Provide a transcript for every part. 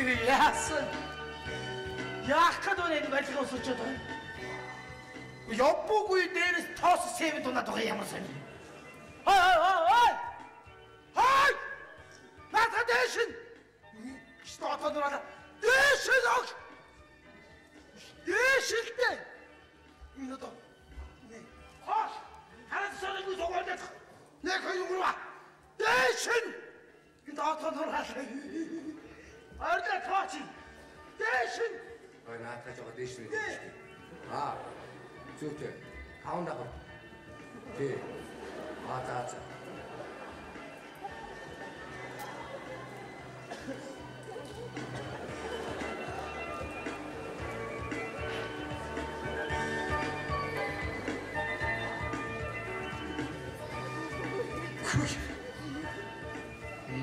Тэрийг яасан? Яах гээд энэ барилга усуулчаад байна? Явбуугүй дээрээс тоос сэвэд унаад байгаа ямар сони. Хай! Ната дэшин! Что-то надо. Дэшин ог! Дэшилтэй! Энэ одоо. Хош! Хараад сонигүй зогоолдох. Нэг хоёр ба. Дэшин! Энэ одоо нургаал. Арда тооч. Дэшин! Ой наатаа жоо дэшин үү? Зүйтэй. Хаунда гоо. Тий. Заа.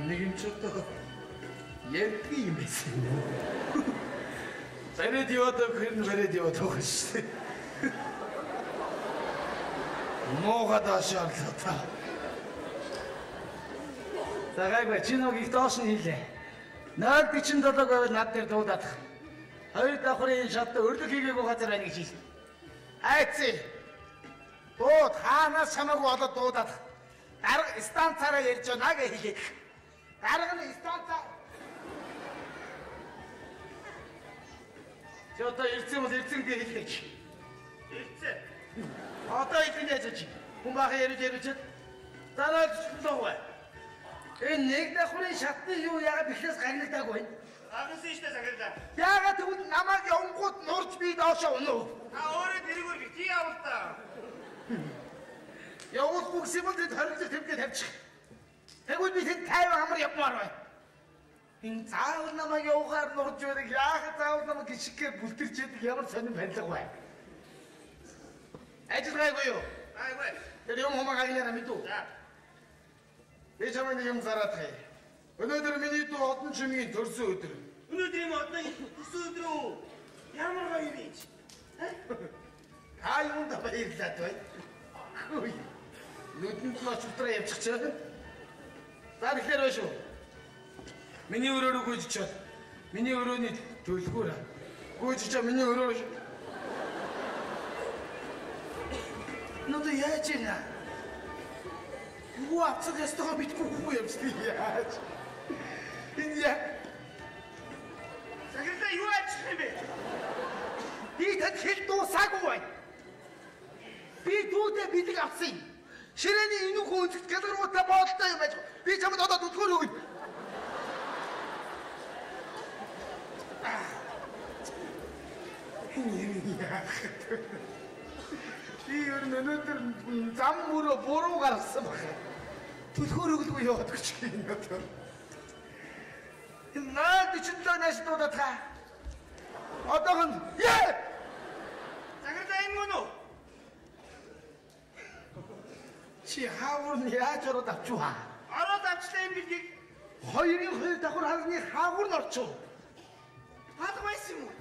Нэг юм ч одоо ярьдаг юм байсан. Барайд яваад байгаа шүү дээ. Муугаа даашаарлаа та. Загайгүй чиног их доош нь хийлээ. 047 гэвэл над дээр дуудаад. Хоёр давхрын шатд өрлөг хийгээгүй газар байна гэж хэлсэн. Айцээ. Бод хаанаас хамаагүй болоод дуудаад. Дарга станцаараа ярьж байна гэж хэлээ. Дарга нь станцаа. Чи одоо ирсэн бол ирсэн гэж хэлээч. Ирсэн. Одоо ихэн яаж чи? Хүн бахан ярьж дараа төлөө. Энэ нэг давхрын шатны юу яагаад бихлээс гагнагдаагүй байна? Гагнасан шүү дээ захирлаа. Яагаад тэгвэл намайг явгууд нурж би доошоо унав? Та өөрөө тэрүүгээр бити явал та. Явуул бүгсэм л хоригдох төвгөө тавьчих. Тэгвэл би тэнд 50 амар явмаар байна. Энэ заавал намайг явахаар нурж байдаг. Яагаад заавал намайг гიშгээр бүлтэрч яадаг ямар сонирн барилга бай. Ажиллагаагүй юу? Гайгүй. Тэр юм хумаагаанаа мэдүү. За. Би чамд юм зараад хай. Өнөөдөр миний дүү одон чимгийн төрсөн өдөр. Өнөөдөр юм одон төрсөн өдөр үү? Ямар гоё юм чи? Хаа юунд баярлаад бай. Хөөе. Нүдэнд нь очвтраа явчихчаа. За тэгэхээр байна шүү. Миний өрөөрөө гүйжчихээ. Миний өрөөний төлгөөр. Гүйжчихээ миний өрөөр. Нөдөө яаж ийна? Юу авцаг ястагаа битггүй юм шиг яаж? Энэ яа. Загэрдээ юу ачих юм бэ? Би тань хэл дуусаагүй байна. Би дүүдээ бэлэг авсан юм. Ширээний энэ хүн үзэгт галгаруутай боолтой юм байж. Би чамд одоо дүтгөр өгнө. Би өнөөдөр зам мөрөө буруу гаргасан байна. Түлхөр өглөө яваад гэж юм одоо. Энэ наад ичдээ нэстодаа та. Одоо нь яа! Заграа юм уу? Чи хаавар нь яаж ороод авчваа? Ороод авчлаа юм билгийг. Хоёрын хоёр давхар хагны хаавар нь орчов. Хадгайсан юм уу?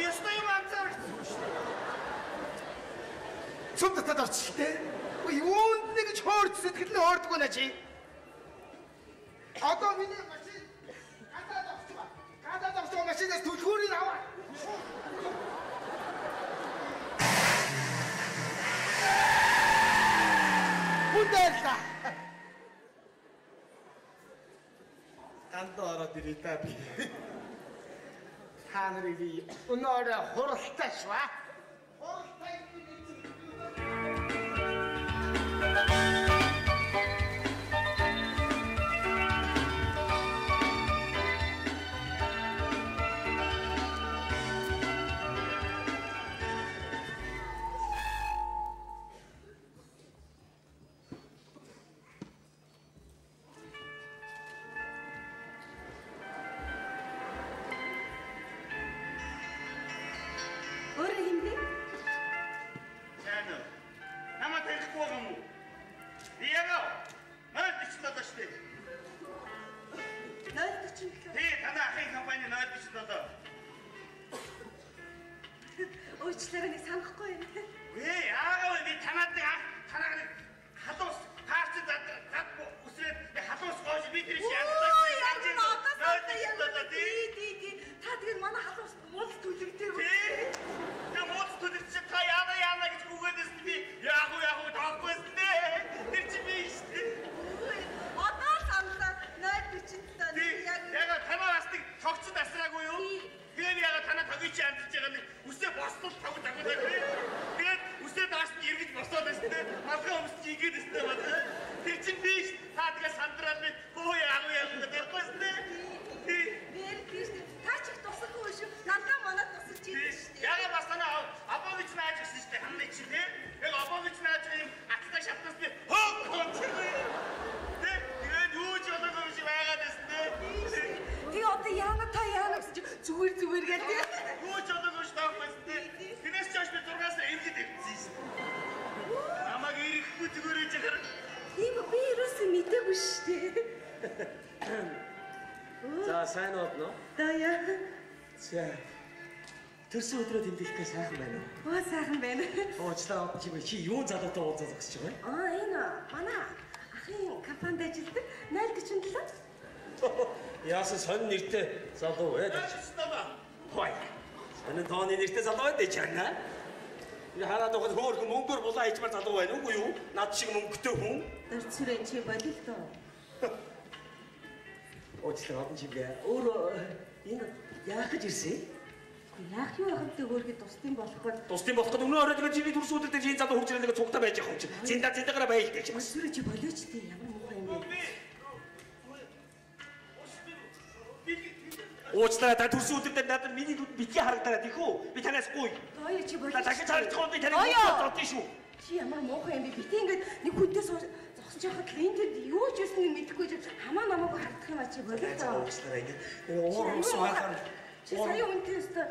Ястай юм анзаарч. Цомд татарч тэ. Юунд нэг чорч сэтгэл нь ордгоо на чи. Одоо миний машин гадаад авч машинаас түлхүүрийг аваа. Хүндэлла. Андоо ороод ирээ та би. Та нарыг би өнөөрэ хуралтай шва. Хуралтай Уучлаарай нэг санахгүй юм. Ээ, яагаад би танаад халуус таарч зад усрээд халуус гоож би тэр шиг яадаг. мэдээгүй шүү дээ. За сайн уу? Таяа. За. Төрсөн өдрөө тэмдэглэхээ сайхан байна уу? Оо сайхан байна. Уучлаа чи юу залуутай уулзах гэж байгаа юм? Энэ манай ахын кафенд ажилладаг 047. Яасан сонь нэртэй залуу вэ? Хой. Сонин тооны нэртэй залуу байдаг чана. Би хараад байгаа хөөрхөн мөнгөөр булаа хийчмар залуу байна уу юу? Над шиг мөнгөтэй хүн. Дөрцөрэн чи бодил тоо. Уучлаа одон чигээ. Өөр энэ яах гэж ирсэн? Яах юу хамтдаг өөргөө тусдсан болохгүй. Тусдсан болохгүй өнөө орой тэгээд чиний төрсөн өдөр дээр энэ залуу хөгжрөө нэг цугтаа байж байгаа юм чи. Зиндагаараа байлдаг чи. Өсвөрөө чи болооч тий ямар муухай юм бэ? Уучлаарай та төрсөн өдөр дээр надад миний нүд битгий харагдаад тийхүү. Би танаас гуй. Таяа чи болооч. Дахиж харагдахгүй би танаас гуйж шүү. Чи ямар муухай юм бэ? Битээ ингээд нэг хүнтэй зогсож явахад энэ тэр юу ч юусныг мэдэхгүй ч хамаа намаагүй хардах юм а чи болооч. Уучлаарай ингээд. Уур ус байхаар. Чи сая үнтэй өстө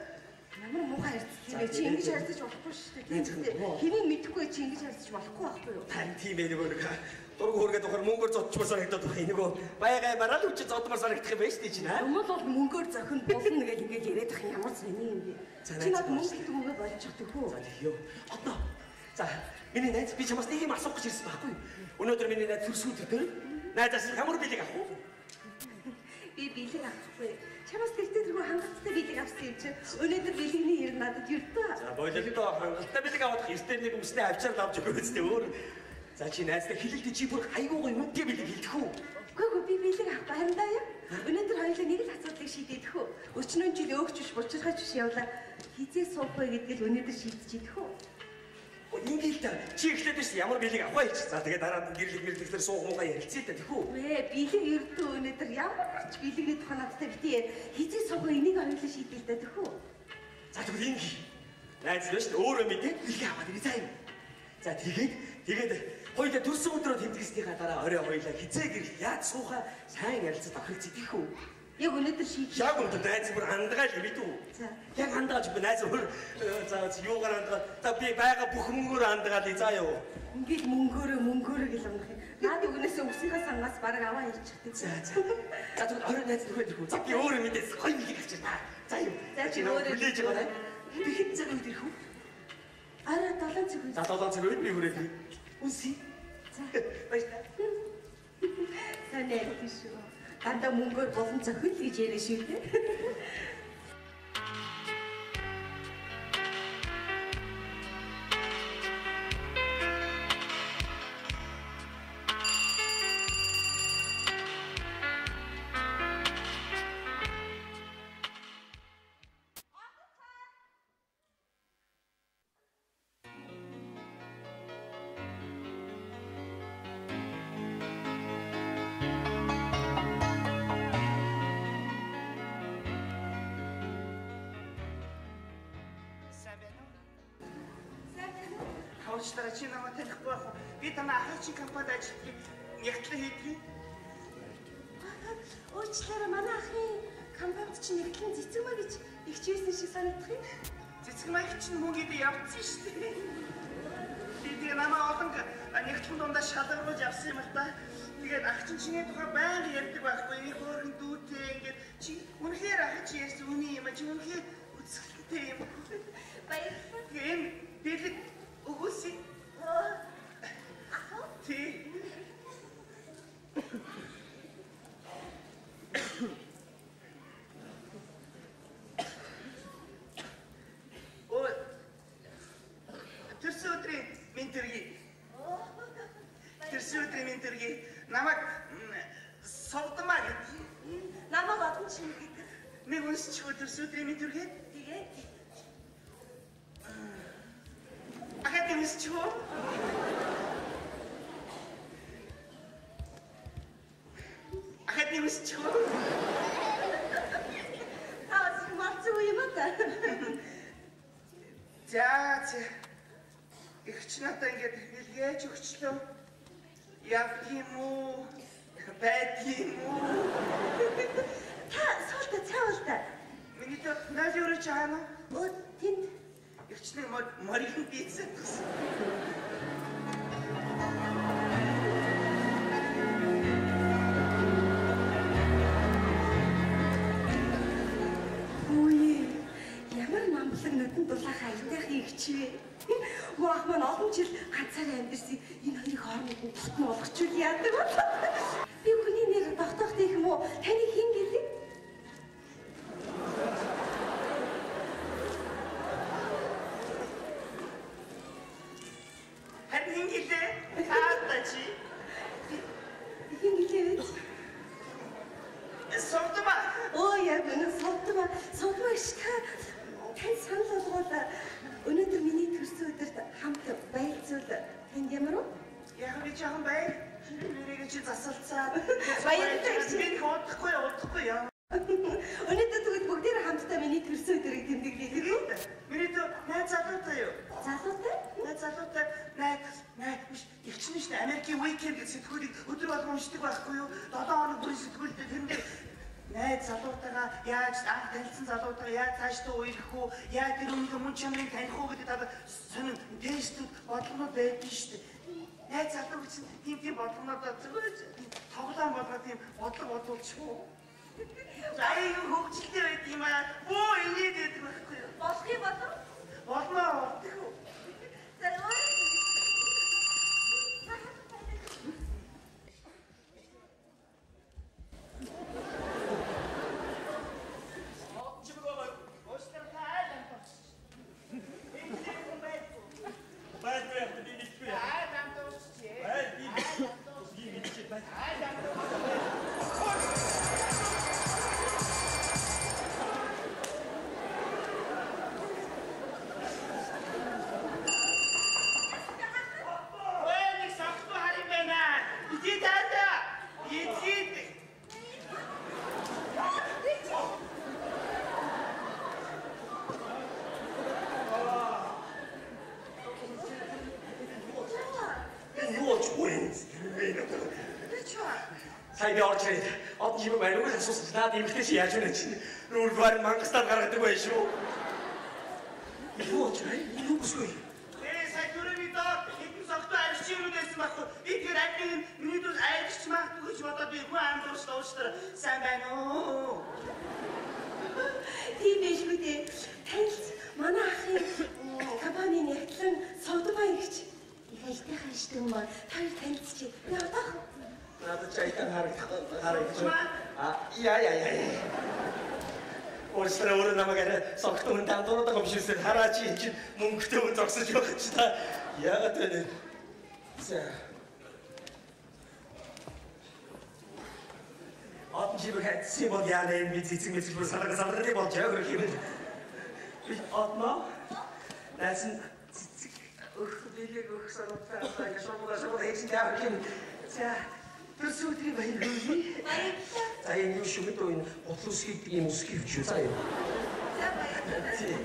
ямар муухай харцсан бэ? Чи ингэж харцаж болохгүй шүү дээ. Хэнийг мэдэхгүй чи ингэж харцаж болохгүй байхгүй юу? Тань тийм ээ нэг дург хөөргээд ухаар мөнгөөр зодчмаар санагдаад байх. Нөгөө байгаай мараад үчи зодмаар санагдах юм байна шүү дээ чи наа. Өмнө бол мөнгөөр зохино болно гэж ингэж яриад ах ямар сони юм бэ? Чи над мөнгө мөнгө болчих төхөө. За тийё. Одоо. За миний найз би чамаас нэг юм асуух гэж ирсэн байхгүй юу? Өнөөдөр миний найз төрсөн өдөр дээр найзаас ямар билег авах вэ? Би билег авахгүй. Чамаас тэртээ тэргүй хангалттай билег авсан юм чи. Өнөөдөр билегний хэр надад юртаа. За бололтой хангалттай билег авах эртээр нэг өмсний авчаар авч өгөөч дээ өөр. За чи найзтай хэлэлт чи бүр хайгуугай үнэтэй билег хэлдэг үү? Үгүй би билег авахгүй харандаа юм. Өнөөдөр хоёулаа нэг л асуудлыг шийдэх үү. Өчнөө жил өөгч биш бучирхаж биш явлаа. Хизээ суух вэ гэдгийг л өнөөдөр шийдчихийдэх үү. Ингээл та чи ихлээд биш ямар билег авах вэ? За тэгээд дараа нь гэрлэглэр суух муугаа ярилцъя та тэхүү. Вэ билег ердөө өнөөдөр ямар ч билегний тухай надтай битээ хизээ суух энийг хоёулаа шийдэе та тэхүү. За тэгвэл ингээл найз нь шүү дээ өөрөө мэдээ билег аваад ирээ заа юм. За тэгээд хоёулаа төрсөн өдрөө тэмдэглэснийхаа дараа орой хоёулаа хизээ гэрэл яаж суухаа сайн ярилцаж авах гэж тийхүү. Яг өнөөдөр шийдээ. Яг өнөөдөр найз бүр хандгаал мэдүү. За. Яг хандгааж би найз хөр за юугаар хандгаа. За би байгаа бүх мөнгөөр хандгаал заа юу. Ингээд мөнгөөрөө гэл амнах юм. Наад өгнөөсөө өсгийнхаа сангаас бараг аваа хийчихдэг. За. За тэгвэл орой найз нөхөд ирэх үү. За би өөрөө мэдээс гоё нэг авчирнаа. За юу. За чи өөрөө хүлээж байгаа. Би хэд цаг үед ирэх үү? Араа 7 цаг үед. За 7 цаг үед би хүрээд ирнэ. Үнсий. За. Баярлалаа. Санаа тийш. Анда мөнгөөр болон зохиол гэж яриа шүү дээ. Уучлаарай чи намайг танихгүй байх уу? Би танай ахын компанид ажилладаг. Ягтлаа хийдэг. Уучлаарай манай ахын компанид чи нэгтлэн цэцэгмаа гэж ихчээсэн шиг санагдах юм. Цэцэгмаа чинь мөнгөд явцсан шүү дээ. Би тэгээ намайг олон нэгтлэн дундаа шалгаруулж авсан юм л да. Тэгээд ах чинь чиний тухай байнга ярьдаг байхгүй. Энэ хөөрхөн дүүтэй ингээд чи үнэхээр ах чи ярьсан үний юм а чи үнэхээр үсгэлтэй юм. Баярлалаа. Тэгээд билег өгөөсэй. Тий. Оо. Тэрсэн өдрийн ментэрги. Намайг совдмаа гэдэг. Намайг одон чинь гэдэг. Нэг үнсчихөө тэрсэн өдрийн ментэрги. Тэгээд Ахад үнсчихөө. Ахад үнсчихөө. таас малцгүй юм аа. За. Игч надаа ингээд хэлгээж өгчлөө. Явд юм уу? Байд юм уу? Та суулта цаавал та. Миний дэ наажурч хаана? Оо тэнд Игчний морийн пицца. хичвэ. Мах маань олон жил ганцаараа амьдэрсэн энэ хоёрын хооронд нь тутам болгочихвол яадаг бол. Би хүний нэр тогтоох гэх юм уу? Таны хэн гэлээ? Хэн гэлээ? Таатачи. Хэн гэлээ? Содма. Оо яа гэнэ содма. Содма штэ. Тань санал болгоод өнөөдөр миний төрсөн өдөрт хамт байлцуул танд ямар уу? Яг би жоохон бай. Нэрийг чи засалцаад. Баярлалаа. Би удахгүй яа. Өнөөдөр тэгвэл бүгдээр хамтдаа миний төрсөн өдрийг тэмдэглэе үү? Миний тоо найз залуутай юу? Залуутай? Найз залуутай биш ихчнэ шүү дээ. Америкийн weekend гэж сэтгүүлийг өдөр болгон уншдаг байхгүй юу? 7 хоног бүрийн сэтгүүлтэй тэндээ найз залуутайгаа яаж анх танилцсан залуутайгаа яаж цаашдаа уйлах уу? Яг тэр өмнө мөн чанарыг таних уу гэдэг одоо сонин тестүүд бодлогонууд байдаг шүү дээ. Найз залуу гэсэн тийм бодлогонуудаа зөвхөн тоглоом болгоод тийм бодлого бодуулчих уу? Аяа хөгжилтэй байт юм аа. Бөө инээд байдаг байхгүй юу? Болох юм болов? Болно. За яа. Сайн би орж ирээд од юм байна уу гэж асуусан. Наад имлэгтэй чи яаж өнө чинь нүүргээр Мангастад гаргадаг байх шүү. Юу ч юу бүсгүй. Сая түрүүний доо хэдэн согтоо арчи юм байсан байхгүй. Би тэр админ миний дүүс айдч магадгүй гэж бодоод би хүн амдуурч дуустар сайн байна уу? Тийм биш үү дээ. Танил манай ахын компанийн нэгтлэн содмаа ирч. Их ажтай хааштай юм ба. Та танилцчих. Яах вэ? Надад чайтан харагдаж байна. Яа. Өөрсдөө намайг согтун тандураад байгаа биш үсээр хараач чи мөнгөтэй үн зогсож байгаа ч та яагаад вэ? За. От жибэг хэцээ бол яа нэ би цэцэг бүр санаагаа болж байгаа юм. Отно. Наасан цэцэг билэг өгсөрөөр байгаа шоугаа хийж байгаа юм. За Төсөөдрийн баярлалаа. Баярлалаа. За энэ шүгэд энэ бодлоос хийдэг юм ус хийвч заа юу. За баярлалаа.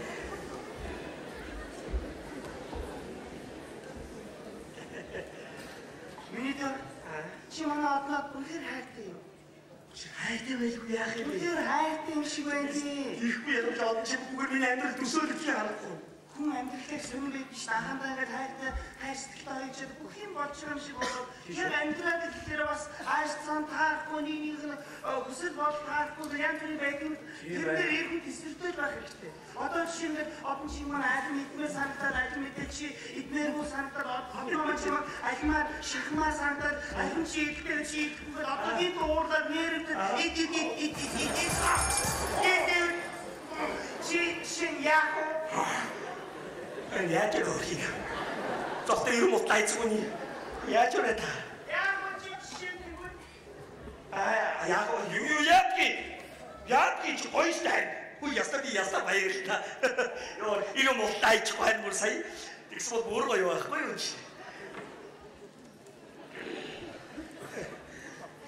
Миний дөө чи манай одноо үнээр хайртай юу? Чи хайртай байлгүй яах юм бэ? Үнээр хайртай юм шиг байна тий. Ихгүй яруу жоод чи бүгд миний амьдрал төсөөлөх юм харахгүй. Хүн амьдралтай сонир биш анхандаа ингээд хайртай хайр сэтгэлтэй байж бүх юм болж байгаа юм шиг болоод тэр амьдрал гэхээр бас ааш цан таарахгүй нэг нь хүсэл бол таарахгүй янз бүрийн байдаг юм. Тэр иргэн тесвэртэй байх хэрэгтэй. Одоо жишээ нь одон чи манай алим идмээр санагдаад алим мэдээ чи идмээргүй санагдаад одоо маань чи алимаар шахмаар санагдаад алим чи идтэй чи идэхгүй одоогийн дуурлаад нэрээд чи яах вэ? Яаж явах юм? Зохтой юм уу тайцгүй. Яаж яваа та? Яг чи жишээ тэгвэл яг юу яадгийг гоёстай. Хүү ястаа баярлаа. Ёо юм уу тайцгүй юм сая. Тэгс бол бүр гоё байхгүй юу чи?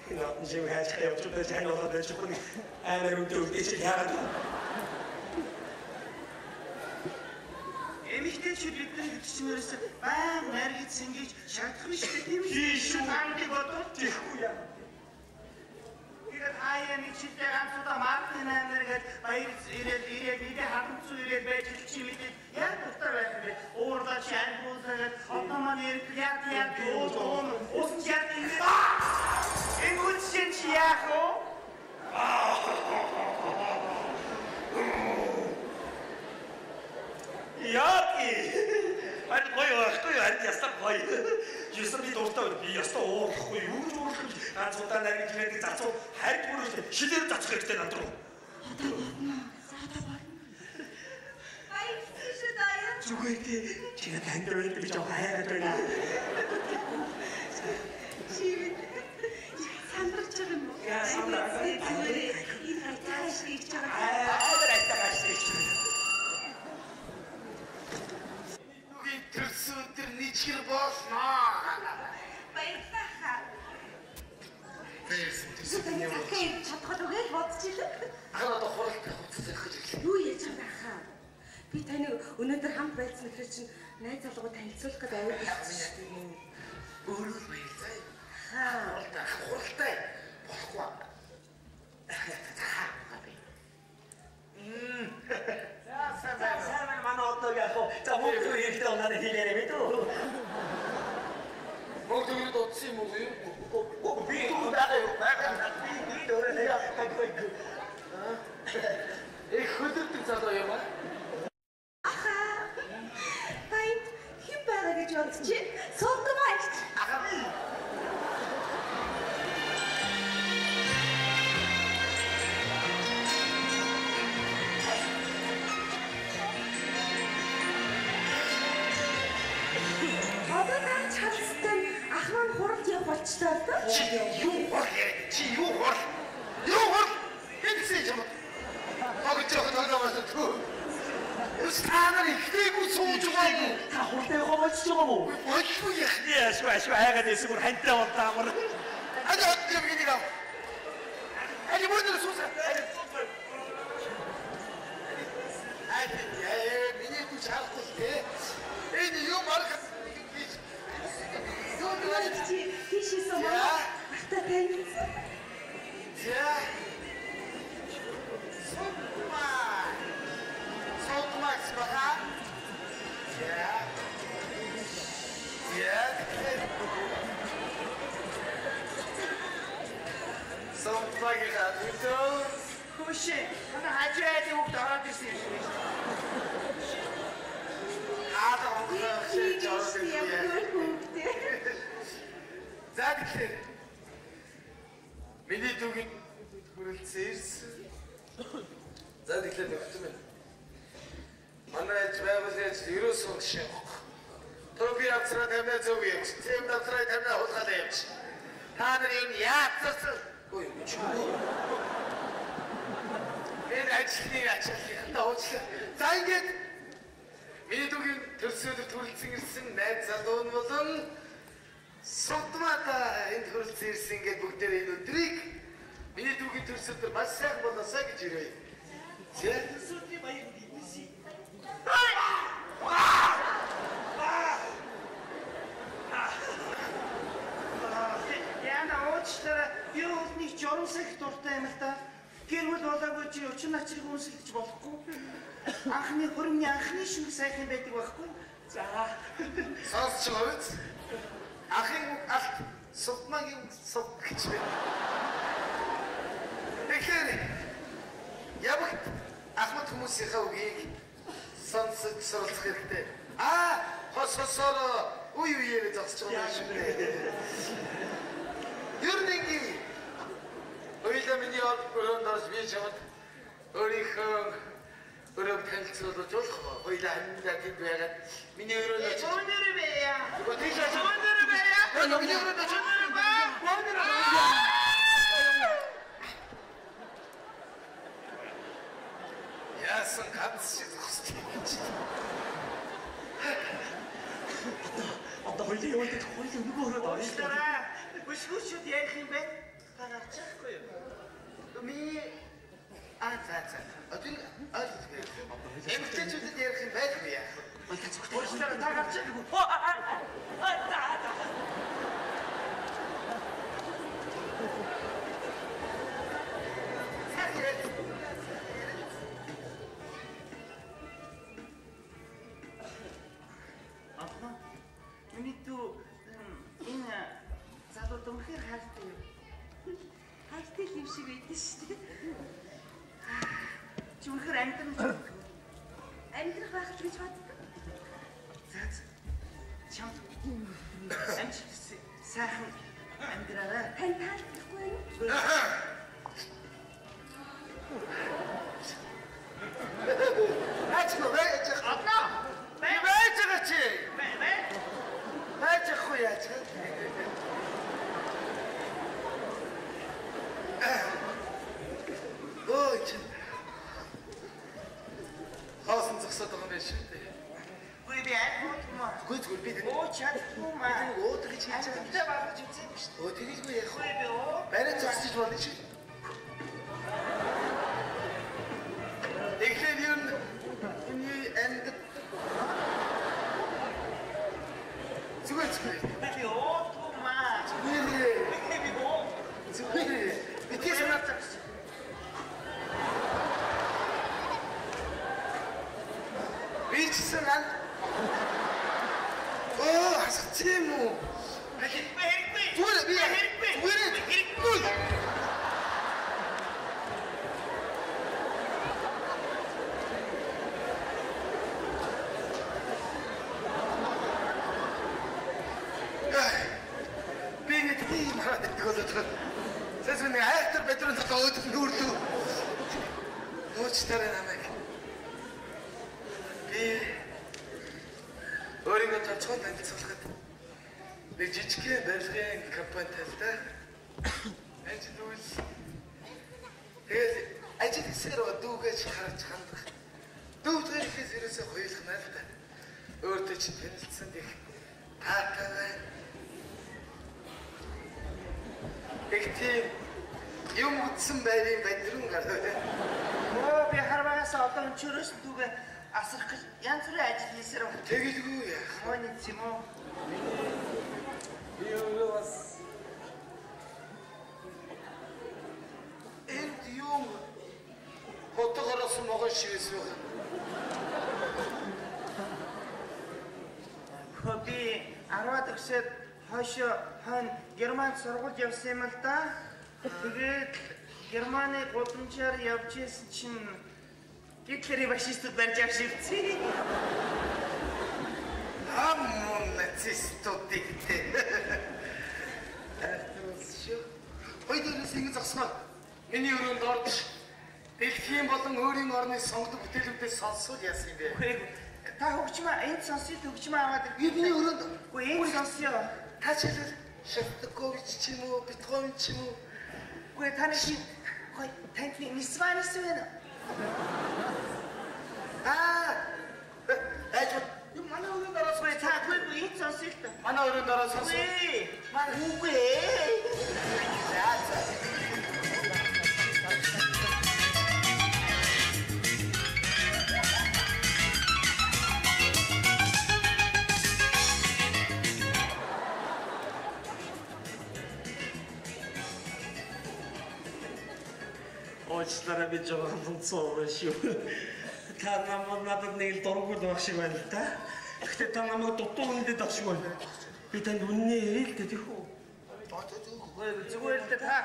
Энэ жим хаач явж байгаа чинь одоо ч юм амар үнэтэй чи яагаад эмэгтэй чи бидний хэвчнэрээс баян наргид сэнгиж шаардах нь шүү дээ тийм шүү. Хааныг бодвол тийхгүй яа. Тэгээд хаяа нэг чилтэй ганцудаа Мартин амиргээд баяр ирээд нэг хатамцуу ирээд байж чи мэдээ яг тутаа байх юм бэ. Уурлаа чи ангуулсаад одоо маань яг уус яг ингэ. Энэ үчиг чи яах вэ? Яаки ганц удаа нарийн хэлээд зацуу хард бүрэлдэ шилээр зацх хэрэгтэй над руу. Одоо болно. Одоо болно. Баярлалаа даяа. Зүгээр тий. Чиний тандрын би жоо хайгаад байна. Чивэд. Сандарч байгаа юм уу? Яа, сандраа. Энэ хайтаа шийдэж байгаа. Айтаа шийдэж. Нүгийн төрсөдөр нийчгэр болноо. Баярлалаа. Тэрсэний юм. Окей, чадхад үгээл бодчихлаа. Ахаа одоо хуралтай хуцаж явах гэж ирлээ. Юу яаж байгаа хаа? Би таны өнөөдөр хамт байсан гэхээр чинь найз залгуу танилцуулах гэдэг аяг болчихсон. Өөрөө л баярлаа. Хаа. Хуралтай болохгүй. Сайн манай одоо яах вэ? За мөнгө хэрэгтэй оноо хийлээрэй мэд үү? Мөнгө төгрөг утсан юм уу? Би өөрөө яах вэ? Их хөдөлдөг залуу юм аа. Ахаа. Танд хэн байгаа гэж бодчих. Содомаач. Одоо наа чалстай ах маань хурд явах болчихлоо доо. Чи юу хурал? Юу хурал? Хинтсээ юм. Агч яах таамаас төө. Устаанаар ихтэйгүү сууж байгаагүй. Та хурдан хомолж байгаа мó? Бодлоо яах. Яаш хайгаад эсвэл хантай болтаамар. Ажаа юм гинэ. Али мөрөөр сууса. Миний хүч хаалттай те. Энэ юу марк. Тийшээс маа. Ахта тань. За. Сотмакс баха. Я. Сотмаги хатуу. Хуши. Ана хажаад юу дараад ирсэн юм шиг. Аа Тийш ямар хүүхдээ. За тэгэхээр миний түүгийн хүрэлцэн ирсэн. За тэгэхээр нөхдөм байна. Манай аж байгууллагч ерөөсөө шин. Троби авцраа тамаа зөв юм. Тэм авцраа тамаа хулгаад юм. Та нар юу яатсан? Ой мч. Энэ ажлын ачааллаа уучлаа. За ингээд миний түүгийн төрсөөр хүрэлцэн ирсэн найз залуу нь болон Содмата энд хүрэлцэн ирсэн ингээд бүгдээр энэ өдрийг миний түүгийн төрсөөр маш сайхан болоосаа гэж ирээ. Сүрний баяр бибиси. Яна уучлаарай. Би өөрний журамсах дуртай юм л да. Гэр бүл болоогүй чи өчн начрыг үнсэлж болохгүй. Анхны хөрмний анхны шиг сайхан байдаг байхгүй. За. Сонсч байгаа биз? Ахын алт Содмагийн сод гэж байна. Тэгэхээр яг ахмад хүмүүсийнхээ үгийг сонсож суралцах хэрэгтэй. Хососоо үеэр зогсож байгаа юм шиг дээ. Ер нь ингэ ойлаа миний өрөөнд орж би чамд өөрийнхөө өрөөнд танилцуулж болох уу? Ойлаа хамдаа тэнд байгаад миний өрөөнд очиж Өнөр бэя. Өдөрт Өнөр бэя. миний өрөөнд очиж яасан ганц шиг зогсчих гэж. Одоо хоёулаа явуулдаг хоёулаа нөгөө өрөөд орно. Уучлаарай. Бүшгүүчүүд ярих юм бэ? Та гарчихгүй юу? Миний за. Одоо эмэгтэйчүүдэд ярих юм байхгүй яах вэ? Уучлаарай та гарчихгүй. Миний дүү энэ залуу дүнхээр хайртай юу? Хайртай юм шиг байдсан шүү дээ. Чи үнэхээр амьдрах юм. Амьдрах байх гэж боддог. За. Чамд амжилт сайхан амьдраарай. Тань таалт Аач мө байж хатна. Байж байгаа чи. Байж хөө яач. Ой чи. Хоосон зогсоод байгаа юм биш үү? Гүй би аахгүй. Гүйл гүйл би Оо чадахгүй маа. өөдөг гэж хийж байгаа. Тэ багаж үзсэн юм шүү. Өө тэгэлгүй яах вэ? Гүй би оо. Барай зогсож болно чи. Тэгэхээр юм энэ энд зүгээр зүгээр. Би оо маа. Зүгээр. Би оо. Зүгээр. Битгээс надад бичсэн ан. Оо, хасчих юм уу? Хэрэггүй. Зүгээр би Хэрэггүй. Зүгээр. Би нэг тийм хараад идэггүй. Сэсвэн айхтар бедрон тагоод нүрдүү. Нууцтай намайг. Би өөрийгөө тооцоон танилцуулахад нэг жижигхэн барилгын компанитай л да. Ажил тэгээд ажил хэсгээр дүүгэж харж хандах. Дүүгээр ихэс ерөөсөө хоёулахна л да. Өөртөө чи танилцсан их таатай байна. Их тийм юм утсан байрын бадрын гараа. Оо би харвагаас одоо өнчөрөөс түгээ асрах гэж янз бүрийн ажил хийсээр байна. Тэгэлгүй яах. Моны юм уу? Юу бас энд юм хотогороос могон шивээс байгаа. Би 10-аад өгсөд хойшоо хойно Германд сургууль явсан юм л да. Тэгээд Германы гудамжаар явж исэн чинь Гитлерийн фашистууд барьж авшивцээ. Аммон нацистуудыг дээ. Ахтус шүү. Хоёулаас ингэ зогсноо. Миний өрөөнд орж дэлхийн болон өөрийн орны сонгодог бүтээлүүдээс сонсвол яасан юм бэ? Та хөгжмөө энд сонсоод хөгжмөө аваад Бидний өрөөнд үгүй энд сонсё. та чилэл Шостакович ч юм уу, Бетховен ч юм уу. Үгүй таны чи гой таньны нисванис байна. Айж манай өрөөнд ороод Үгүй та үгүй энд сонсё л та. манай өрөөнд ороод сонсоо. Үгүй. Үгүй. Уучлаарай би жоохон функцоо шүү. Та намайг надад нэг дургуул байх шиг байна л да. Гэхдээ та намайг дутуу үндэд авах шиг байна. Би танд үннээ хэлдэг тийх үү? Зүгээр л та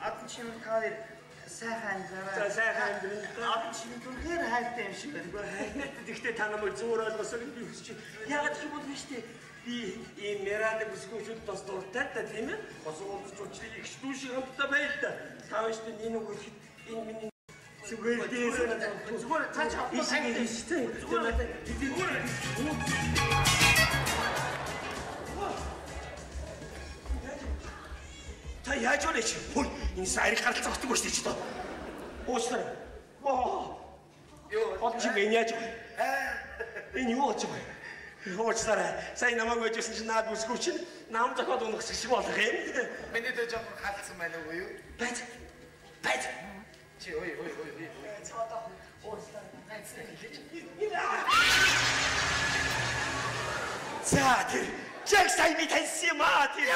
адын чинь тавэр сайхан зараа. Сайхан амьдрын. Адын чинь түнхээр хайртай юм шиг байна. Хайртай гэхдээ та намайг зүгээр ойлгосоо би хүсэж байна. Яагаад ч юм бол биш үү? Би ийм мерадаг бүсгүүчүүд бас дуртай та тийм ээ. Босоолцчуучлыг их дүүшиг хамтдаа байл та. Таавч нэг үг хэлэхэд энэ миний зүгээр дээсээ Зүгээр цаач авах хийштэй. Зүгээр та яаж вэ чи? Хөөе энэ сайрыг гаралцах өгдөг шүү дээ чи тоо. Уучлаарай. Юу? Одоо чи энэ яаж вэ? Энэ юу болж байгаа юм? Уучлаарай. Сайн намайг өжсөн чинь наад бүсгүй чинь нам зохиод унах шиг болох юм. Миний дэ жоохон хаалцсан байна уу юу? Байц. Чи ой. За тэр чиг сайн би таньсан юм аа тэр.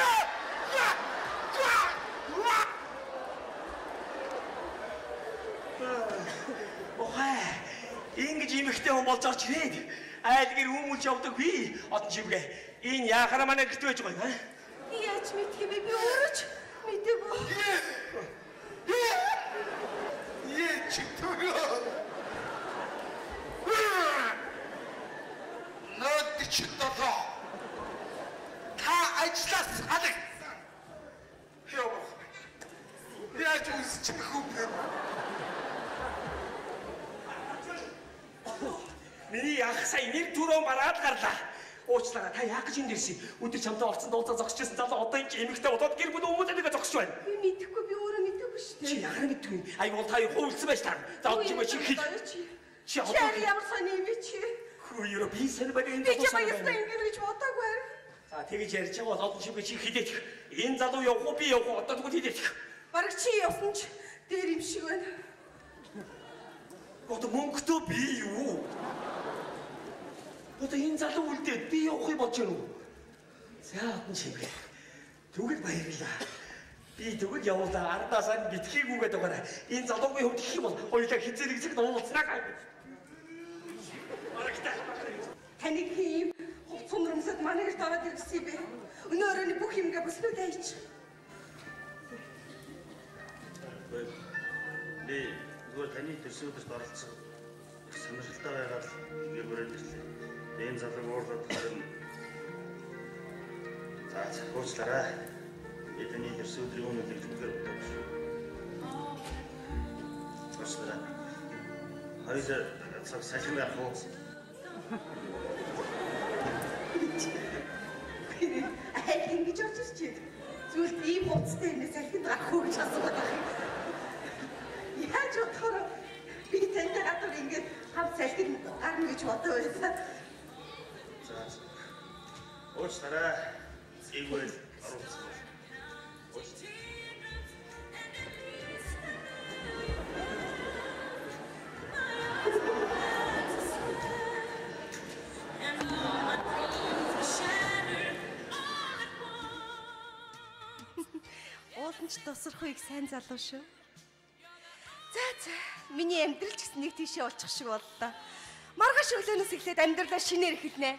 Охай. Ингэж имэгтэй хүн болж орч ирээд айлгэр хүмүүж явдаг би одон живгээ. Энэ яхара манай гэрт байж байгаа юм аа. Яаж мэдэх юм бэ? Би өөрөө ч мэдээгүй. Чи төрөө. Нот чи тоо. Та ажлаас салах. Яа. чинь хөө. Миний ах сая нэг түрөө мараад гарлаа. Уучлаарай, та яах гэж энд ирсэн? Өдөр чамтай олцсон дуулцаа зогсчихсан залуу одоо энэ эмэгтэй болоод гэр бүл хүмүүстээ зогсож байна. Би мэдэхгүй, би өөрөө мэдэхгүй шүү дээ. Чи яхаа мэдгүй. Айгуул та юу хуульсан байж таа. За одоо чи мөч хий. Чи одоо ямар сони юм чи? хөө ёо би сайн байна энэ би чамаа ястаа ингэн гэж бодоогүй байна. За тэгэж ярьж байгаа бол одоо чи би хидээчих. Энэ залуу явах уу би явах уу одоо тэгвэл хидээчих. Бараг чи явсан ч дээр юм шиг байна. Одоо мөнгөтэй би юу? Одоо энэ залуу үлдээд би явахыг бодож байна уу? За одон чимээ. Түгэл баярлаа. Би тэгвэл явуулаа ардаасаа битгийгүйгээд байгаа. Энэ залуугийн хувьд их юм бол хоёулаа хизээ нэгсэг дуулцнаа гай. Таныг хийм хувцс нөрмсөд манайг дараад ирсэн бэ. Өнөөрөө бүх юмгээ бүснүүд айч. Би зүгээр таны төсөөдөд оролцсон. Сонирхолтой байгаад гэр бүрэнд ирлээ. Энэ залууг уурлаад харин за уучлаарай. Би таны төсөөдрийг өнөдөр зүгээр бодож. Уучлаарай. Хоёул цаг салхин авах уу? Ингэж очиж чи. Зүгээр ийм хуцтай юм салхинд гарах уу гэж асууад байна. Яаж бодохоор би тантай гадар ингэж хав салхинд гарна гэж бодоо байсан. За. Уучлаарай. Игвэл оруулсан. Ууланч тосрох үеиг сайн залуу шүү. За миний амьдрал ч гэсэн нэг тийшээ болчих шиг боллоо. Маргааш өглөөнөөс эхлээд амьдралаа шинээр эхэлнэ.